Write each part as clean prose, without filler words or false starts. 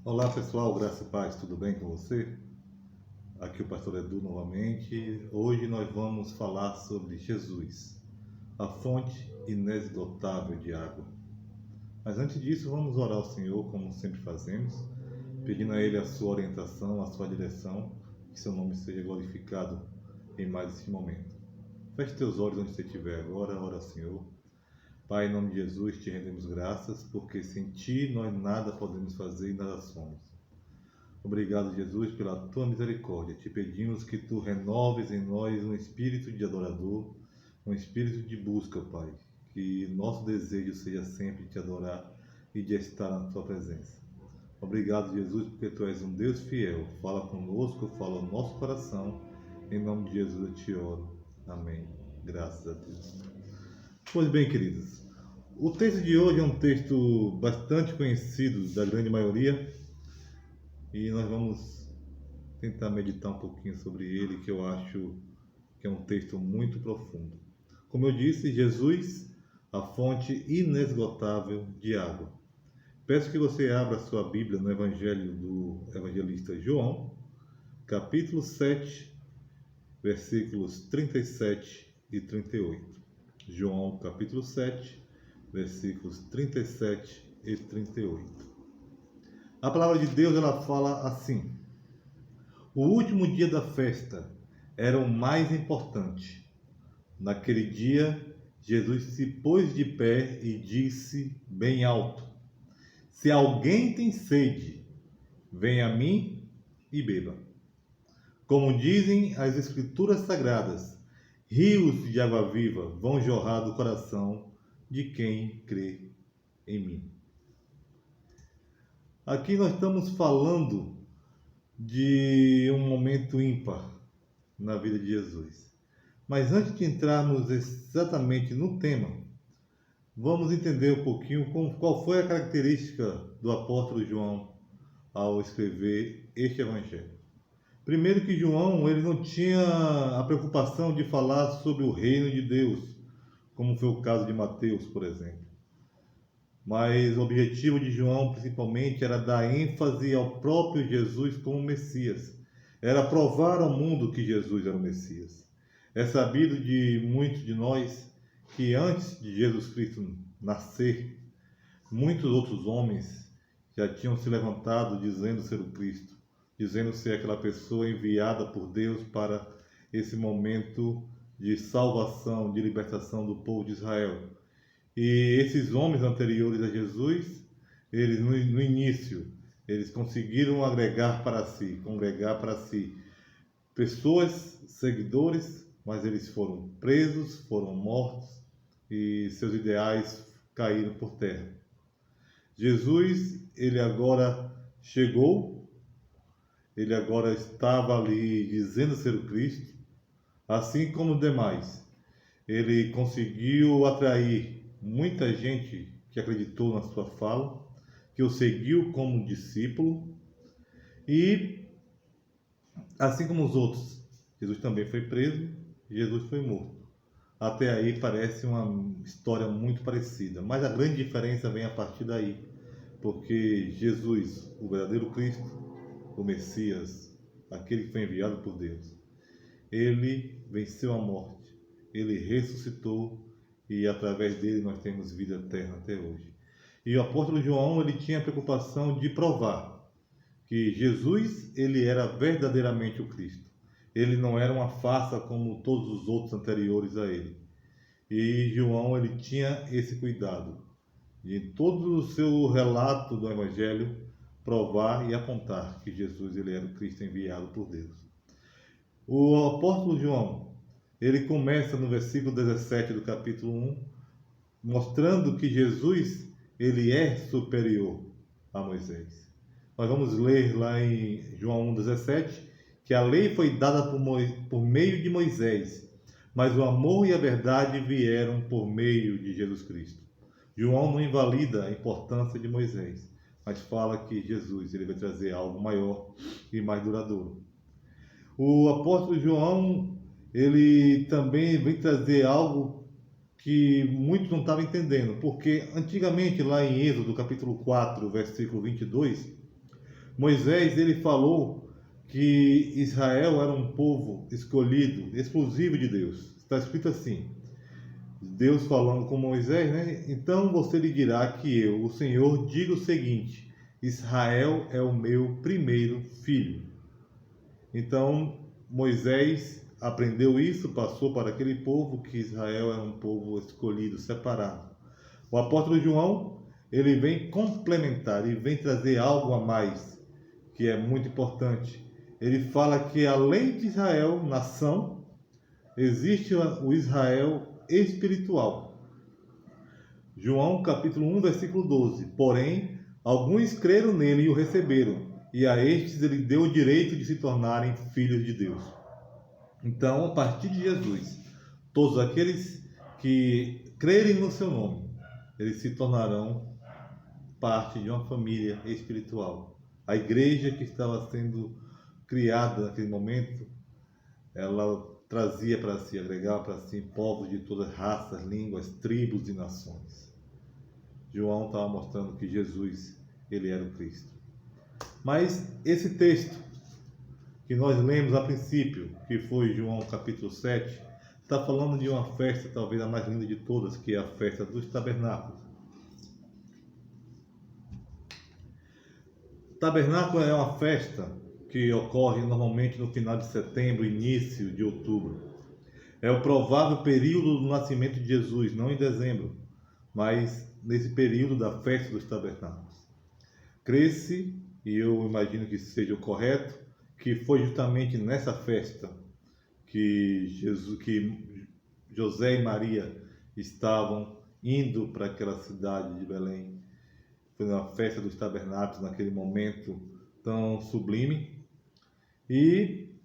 Olá pessoal, graça e paz, tudo bem com você? Aqui o pastor Edu novamente. Hoje nós vamos falar sobre Jesus, a fonte inesgotável de água. Mas antes disso, vamos orar ao Senhor, como sempre fazemos, pedindo a Ele a sua orientação, a sua direção, que seu nome seja glorificado em mais esse momento. Feche teus olhos onde você estiver agora, ora ao Senhor. Pai, em nome de Jesus, te rendemos graças, porque sem Ti nós nada podemos fazer e nada somos. Obrigado, Jesus, pela Tua misericórdia. Te pedimos que Tu renoves em nós um espírito de adorador, um espírito de busca, Pai. Que nosso desejo seja sempre te adorar e de estar na Tua presença. Obrigado, Jesus, porque Tu és um Deus fiel. Fala conosco, fala no nosso coração. Em nome de Jesus eu te oro. Amém. Graças a Deus. Pois bem, queridos, o texto de hoje é um texto bastante conhecido da grande maioria e nós vamos tentar meditar um pouquinho sobre ele, que eu acho que é um texto muito profundo. Como eu disse, Jesus, a fonte inesgotável de água. Peço que você abra sua Bíblia no Evangelho do evangelista João, capítulo 7, versículos 37 e 38. João, capítulo 7, versículos 37 e 38. A palavra de Deus ela fala assim: o último dia da festa era o mais importante. Naquele dia, Jesus se pôs de pé e disse bem alto: se alguém tem sede, venha a mim e beba. Como dizem as Escrituras Sagradas, rios de água viva vão jorrar do coração de quem crê em mim. Aqui nós estamos falando de um momento ímpar na vida de Jesus. Mas antes de entrarmos exatamente no tema, vamos entender um pouquinho qual foi a característica do apóstolo João ao escrever este evangelho. Primeiro que João ele não tinha a preocupação de falar sobre o reino de Deus, como foi o caso de Mateus, por exemplo. Mas o objetivo de João, principalmente, era dar ênfase ao próprio Jesus como Messias. Era provar ao mundo que Jesus era o Messias. É sabido de muitos de nós que antes de Jesus Cristo nascer, muitos outros homens já tinham se levantado dizendo ser o Cristo, dizendo ser aquela pessoa enviada por Deus para esse momento de salvação, de libertação do povo de Israel. E esses homens anteriores a Jesus, eles no início, eles conseguiram congregar para si pessoas, seguidores, mas eles foram presos, foram mortos e seus ideais caíram por terra. Jesus, ele agora chegou, ele agora estava ali dizendo ser o Cristo, assim como os demais. Ele conseguiu atrair muita gente que acreditou na sua fala, que o seguiu como discípulo e, assim como os outros, Jesus também foi preso e Jesus foi morto. Até aí parece uma história muito parecida, mas a grande diferença vem a partir daí, porque Jesus, o verdadeiro Cristo, o Messias, aquele que foi enviado por Deus, ele venceu a morte, ele ressuscitou e através dele nós temos vida eterna até hoje. E o apóstolo João, ele tinha a preocupação de provar que Jesus, ele era verdadeiramente o Cristo. Ele não era uma farsa como todos os outros anteriores a ele. E João, ele tinha esse cuidado de em todo o seu relato do evangelho provar e apontar que Jesus, ele era o Cristo enviado por Deus. O apóstolo João, ele começa no versículo 17 do capítulo 1, mostrando que Jesus, ele é superior a Moisés. Nós vamos ler lá em João 1,17, que a lei foi dada por meio de Moisés, mas o amor e a verdade vieram por meio de Jesus Cristo. João não invalida a importância de Moisés, mas fala que Jesus ele vai trazer algo maior e mais duradouro. O apóstolo João, ele também vem trazer algo que muitos não estavam entendendo, porque antigamente lá em Êxodo capítulo 4, versículo 22, Moisés, ele falou que Israel era um povo escolhido, exclusivo de Deus. Está escrito assim, Deus falando com Moisés, né? Então você lhe dirá que eu, o Senhor, digo o seguinte: Israel é o meu primeiro filho. Então Moisés aprendeu isso, passou para aquele povo que Israel é um povo escolhido, separado. O apóstolo João, ele vem complementar, ele vem trazer algo a mais, que é muito importante. Ele fala que além de Israel, nação, existe o Israel espiritual. João capítulo 1, versículo 12. Porém, alguns creram nele e o receberam, e a estes ele deu o direito de se tornarem filhos de Deus. Então, a partir de Jesus, todos aqueles que crerem no seu nome, eles se tornarão parte de uma família espiritual. A igreja que estava sendo criada naquele momento, ela trazia para si, agregava para si povos de todas as raças, línguas, tribos e nações. João estava mostrando que Jesus, ele era o Cristo. Mas esse texto que nós lemos a princípio, que foi João capítulo 7, está falando de uma festa, talvez a mais linda de todas, que é a festa dos tabernáculos. Tabernáculo é uma festa que ocorre normalmente no final de setembro, início de outubro. É o provável período do nascimento de Jesus, não em dezembro, mas nesse período da festa dos tabernáculos. Crê-se, e eu imagino que seja o correto, que foi justamente nessa festa que José e Maria estavam indo para aquela cidade de Belém. Foi na festa dos tabernáculos, naquele momento tão sublime. E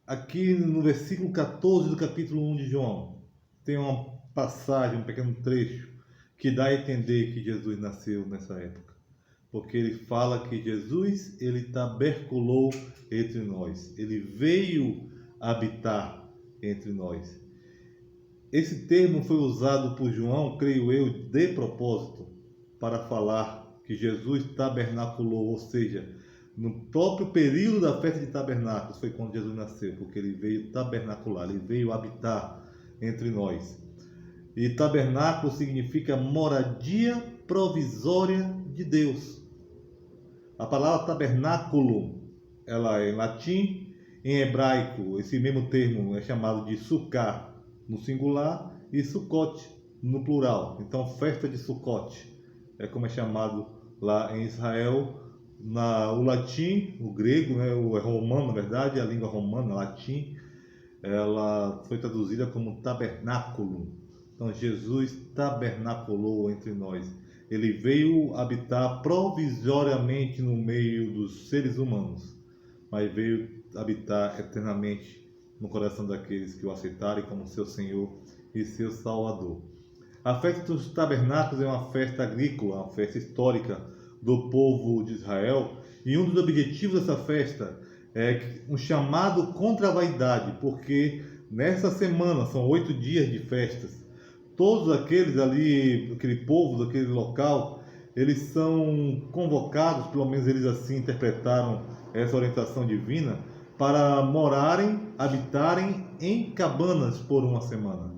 aqui no versículo 14 do capítulo 1 de João, tem uma passagem, um pequeno trecho, que dá a entender que Jesus nasceu nessa época. Porque ele fala que Jesus, ele taberculou entre nós. Ele veio habitar entre nós. Esse termo foi usado por João, creio eu, de propósito, para falar que Jesus tabernaculou, ou seja, no próprio período da festa de tabernáculos foi quando Jesus nasceu, porque ele veio tabernacular, ele veio habitar entre nós. E tabernáculo significa moradia provisória de Deus. A palavra tabernáculo, ela é em latim, em hebraico, esse mesmo termo é chamado de sukkah no singular e sucote no plural. Então, festa de Sucote é como é chamado lá em Israel. O latim, o grego, né, o romano, na verdade, a língua romana, latim, ela foi traduzida como tabernáculo. Então, Jesus tabernaculou entre nós. Ele veio habitar provisoriamente no meio dos seres humanos, mas veio habitar eternamente no coração daqueles que o aceitarem como seu Senhor e seu Salvador. A festa dos tabernáculos é uma festa agrícola, uma festa histórica do povo de Israel, e um dos objetivos dessa festa é um chamado contra a vaidade, porque nessa semana, são 8 dias de festas, todos aqueles ali, aquele povo daquele local, eles são convocados, pelo menos eles assim interpretaram essa orientação divina, para morarem, habitarem em cabanas por uma semana.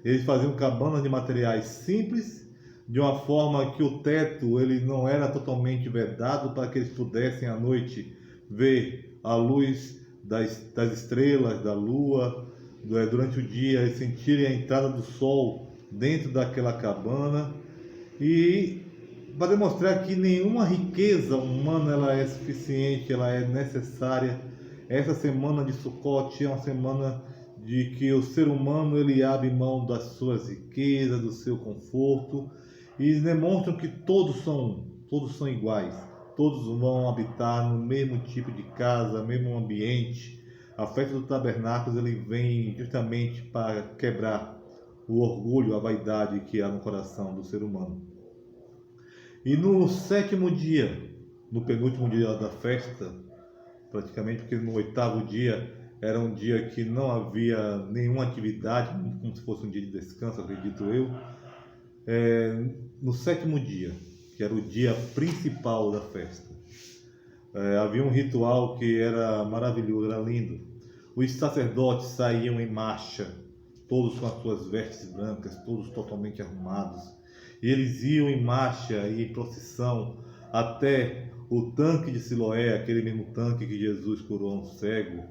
Eles faziam cabanas de materiais simples, de uma forma que o teto ele não era totalmente vedado, para que eles pudessem à noite ver a luz das estrelas, da lua, durante o dia, e sentirem a entrada do sol dentro daquela cabana. E para demonstrar que nenhuma riqueza humana ela é suficiente, ela é necessária, essa semana de Sucote é uma semana de que o ser humano ele abre mão das suas riquezas, do seu conforto, e demonstram que todos são iguais, todos vão habitar no mesmo tipo de casa, mesmo ambiente. A festa do tabernáculos ele vem justamente para quebrar o orgulho, a vaidade que há no coração do ser humano. E no 7º dia, no penúltimo dia da festa, praticamente, porque no 8º dia era um dia que não havia nenhuma atividade, como se fosse um dia de descanso, acredito eu. No 7º dia, que era o dia principal da festa, Havia um ritual que era maravilhoso, era lindo. Os sacerdotes saíam em marcha, todos com as suas vestes brancas, todos totalmente arrumados. E eles iam em marcha e em procissão até o tanque de Siloé, aquele mesmo tanque que Jesus curou um cego.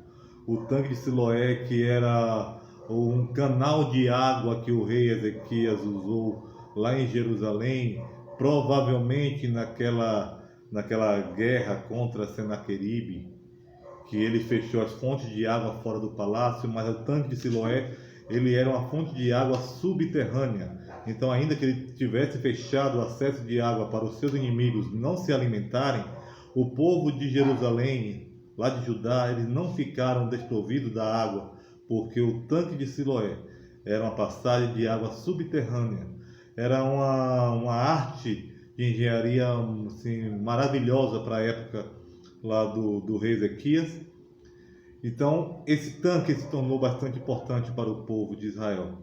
O tanque de Siloé, que era um canal de água que o rei Ezequias usou lá em Jerusalém, provavelmente naquela guerra contra Senaqueribe, que ele fechou as fontes de água fora do palácio, mas o tanque de Siloé, ele era uma fonte de água subterrânea. Então, ainda que ele tivesse fechado o acesso de água para os seus inimigos não se alimentarem, o povo de Jerusalém, lá de Judá, eles não ficaram desprovidos da água, porque o tanque de Siloé era uma passagem de água subterrânea. Era uma arte de engenharia assim, maravilhosa para a época lá do rei Ezequias. Então, esse tanque se tornou bastante importante para o povo de Israel.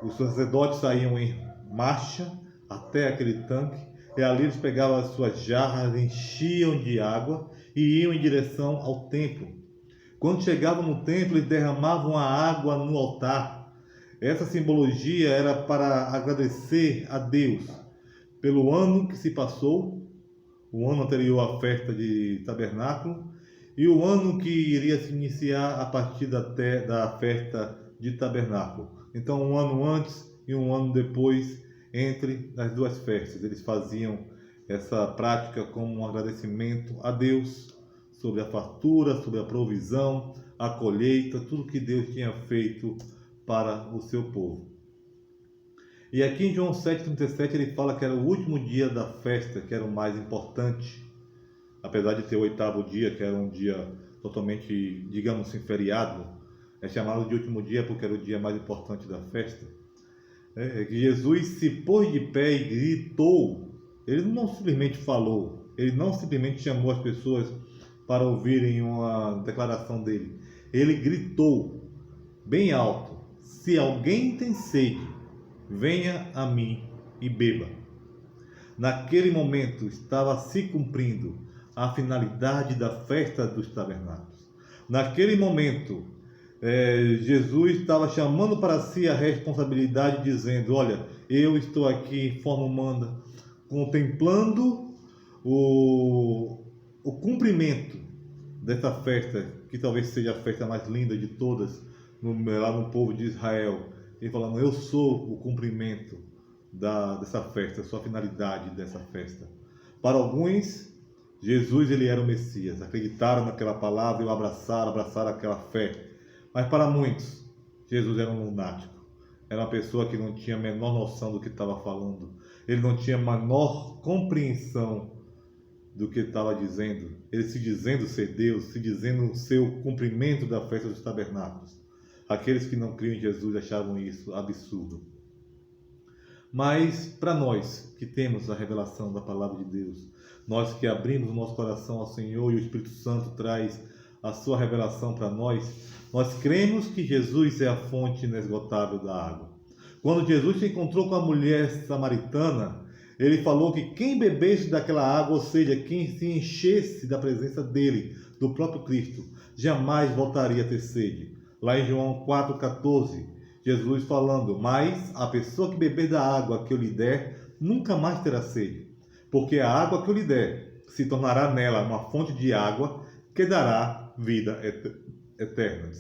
Os sacerdotes saíam em marcha até aquele tanque, e ali eles pegavam as suas jarras, enchiam de água e iam em direção ao templo. Quando chegavam no templo, eles derramavam a água no altar. Essa simbologia era para agradecer a Deus pelo ano que se passou, o ano anterior à festa de tabernáculo, e o ano que iria se iniciar a partir da festa de tabernáculo. Então, um ano antes e um ano depois, entre as duas festas, eles faziam essa prática como um agradecimento a Deus sobre a fartura, sobre a provisão, a colheita, tudo que Deus tinha feito para o seu povo. E aqui em João 7,37 ele fala que era o último dia da festa, que era o mais importante. Apesar de ter o 8º dia, que era um dia totalmente, digamos assim, feriado, é chamado de último dia porque era o dia mais importante da festa. Que Jesus se pôs de pé e gritou. Ele não simplesmente falou, ele não simplesmente chamou as pessoas para ouvirem uma declaração dele. Ele gritou bem alto: se alguém tem sede, venha a mim e beba. Naquele momento estava se cumprindo a finalidade da festa dos tabernáculos. Naquele momento, Jesus estava chamando para si a responsabilidade, dizendo: olha, eu estou aqui em forma humana, contemplando o cumprimento dessa festa, que talvez seja a festa mais linda de todas, lá no povo de Israel. Ele falando: eu sou o cumprimento dessa festa, sua finalidade dessa festa. Para alguns, Jesus ele era o Messias, acreditaram naquela palavra e o abraçaram aquela fé. Mas para muitos, Jesus era um lunático, era uma pessoa que não tinha a menor noção do que estava falando, ele não tinha a menor compreensão do que estava dizendo, ele se dizendo ser Deus, se dizendo ser o cumprimento da festa dos tabernáculos. Aqueles que não criam em Jesus achavam isso absurdo. Mas para nós que temos a revelação da palavra de Deus, nós que abrimos o nosso coração ao Senhor e o Espírito Santo traz a sua revelação para nós cremos que Jesus é a fonte inesgotável da água. Quando Jesus se encontrou com a mulher samaritana, ele falou que quem bebesse daquela água, ou seja, quem se enchesse da presença dele, do próprio Cristo, jamais voltaria a ter sede. Lá em João 4,14, Jesus falando: mas a pessoa que beber da água que eu lhe der, nunca mais terá sede, porque a água que eu lhe der se tornará nela uma fonte de água que dará vida eterna.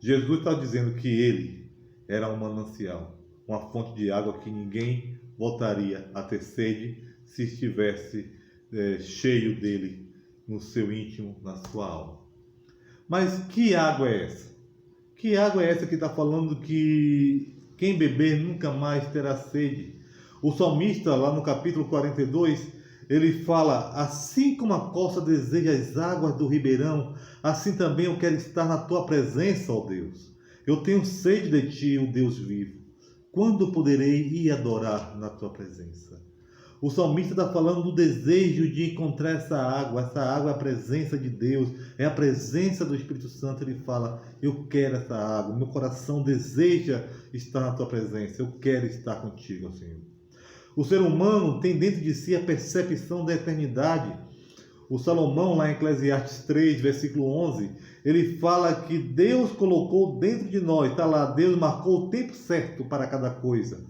Jesus está dizendo que ele era um manancial, uma fonte de água que ninguém voltaria a ter sede se estivesse cheio dele no seu íntimo, na sua alma. Mas que água é essa? Que água é essa que está falando que quem beber nunca mais terá sede? O salmista, lá no capítulo 42, ele fala: assim como a corça deseja as águas do ribeirão, assim também eu quero estar na tua presença, ó Deus. Eu tenho sede de ti, o Deus vivo. Quando poderei ir adorar na tua presença? O salmista está falando do desejo de encontrar essa água. Essa água é a presença de Deus, é a presença do Espírito Santo. Ele fala: eu quero essa água, meu coração deseja estar na tua presença, eu quero estar contigo, Senhor. O ser humano tem dentro de si a percepção da eternidade. O Salomão, lá em Eclesiastes 3, versículo 11, ele fala que Deus colocou dentro de nós, está lá, Deus marcou o tempo certo para cada coisa.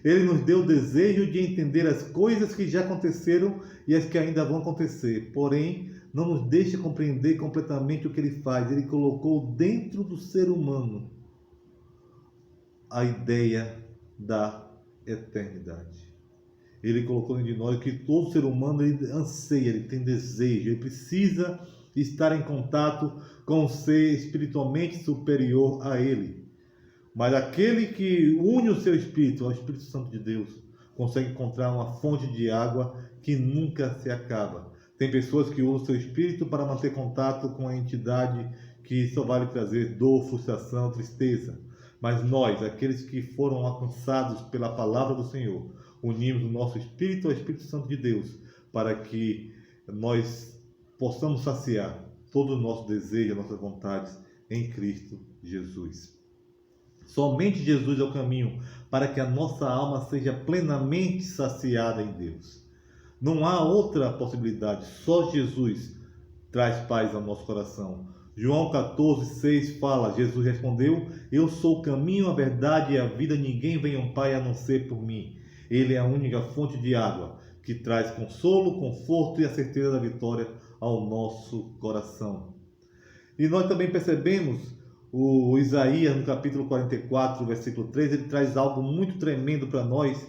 Ele nos deu o desejo de entender as coisas que já aconteceram e as que ainda vão acontecer. Porém, não nos deixa compreender completamente o que ele faz. Ele colocou dentro do ser humano a ideia da eternidade. Ele colocou dentro de nós que todo ser humano ele anseia, ele tem desejo, ele precisa estar em contato com um ser espiritualmente superior a ele. Mas aquele que une o seu espírito ao Espírito Santo de Deus consegue encontrar uma fonte de água que nunca se acaba. Tem pessoas que usam o seu espírito para manter contato com a entidade que só vai lhe trazer dor, frustração, tristeza. Mas nós, aqueles que foram alcançados pela palavra do Senhor, unimos o nosso espírito ao Espírito Santo de Deus para que nós possamos saciar todo o nosso desejo, as nossas vontades em Cristo Jesus. Somente Jesus é o caminho para que a nossa alma seja plenamente saciada em Deus. Não há outra possibilidade, só Jesus traz paz ao nosso coração. João 14,6 fala, Jesus respondeu, eu sou o caminho, a verdade e a vida, ninguém vem ao Pai a não ser por mim. Ele é a única fonte de água que traz consolo, conforto e a certeza da vitória ao nosso coração. E nós também percebemos o Isaías, no capítulo 44, versículo 3, ele traz algo muito tremendo para nós,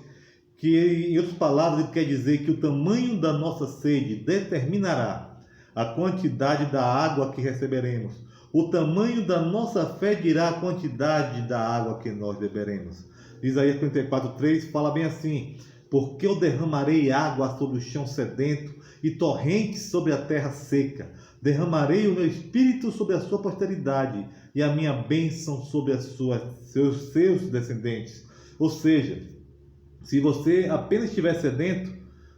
que em outras palavras ele quer dizer que o tamanho da nossa sede determinará a quantidade da água que receberemos. O tamanho da nossa fé dirá a quantidade da água que nós beberemos. Isaías 44, 3 fala bem assim, porque eu derramarei água sobre o chão sedento e torrentes sobre a terra seca. Derramarei o meu espírito sobre a sua posteridade e a minha bênção sobre seus descendentes. Ou seja, se você apenas estiver sedento,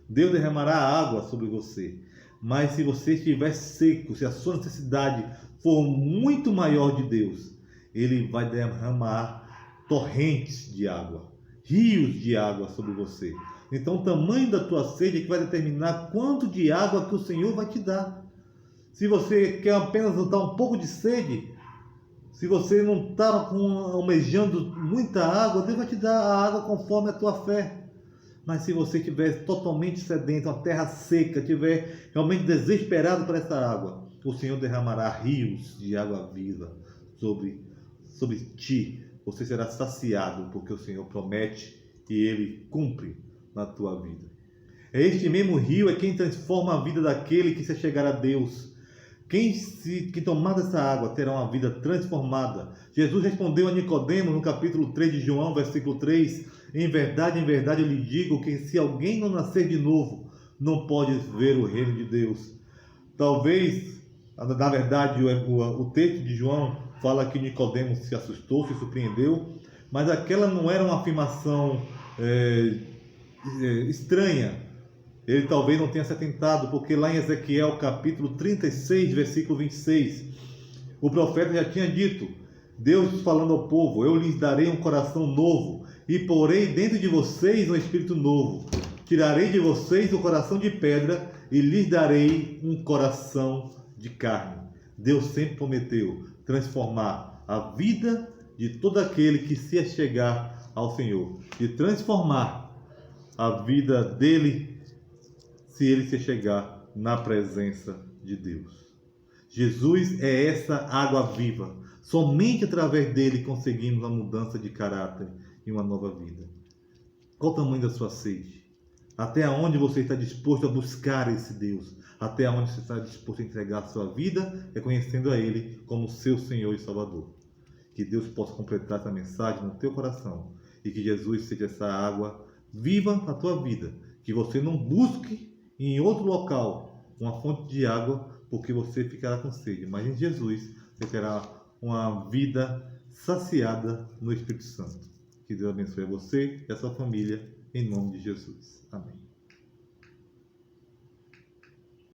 Deus derramará água sobre você. Mas se você estiver seco, se a sua necessidade for muito maior de Deus, Ele vai derramar torrentes de água, rios de água sobre você. Então o tamanho da tua sede é que vai determinar quanto de água que o Senhor vai te dar. Se você quer apenas notar um pouco de sede, se você não está almejando muita água, Deus vai te dar a água conforme a tua fé. Mas se você estiver totalmente sedento, a terra seca, estiver realmente desesperado por essa água, o Senhor derramará rios de água viva sobre ti. Você será saciado, porque o Senhor promete e Ele cumpre na tua vida. Este mesmo rio é quem transforma a vida daquele que se chegar a Deus. Quem tomar dessa água terá uma vida transformada. Jesus respondeu a Nicodemo no capítulo 3 de João, versículo 3, em verdade eu lhe digo que se alguém não nascer de novo, não pode ver o reino de Deus. Talvez, na verdade, o texto de João fala que Nicodemo se assustou, se surpreendeu, mas aquela não era uma afirmação estranha. Ele talvez não tenha se atentado, porque lá em Ezequiel capítulo 36, versículo 26, o profeta já tinha dito, Deus falando ao povo, eu lhes darei um coração novo e porei dentro de vocês um espírito novo. Tirarei de vocês o coração de pedra e lhes darei um coração de carne. Deus sempre prometeu transformar a vida de todo aquele que se achegar ao Senhor, de transformar a vida dele se ele se chegar na presença de Deus. Jesus é essa água viva. Somente através dele conseguimos a mudança de caráter e uma nova vida. Qual o tamanho da sua sede? Até onde você está disposto a buscar esse Deus? Até onde você está disposto a entregar a sua vida, reconhecendo a Ele como seu Senhor e Salvador? Que Deus possa completar essa mensagem no teu coração e que Jesus seja essa água viva na tua vida. Que você não busque em outro local uma fonte de água, porque você ficará com sede. Mas em Jesus você terá uma vida saciada no Espírito Santo. Que Deus abençoe a você e a sua família, em nome de Jesus. Amém.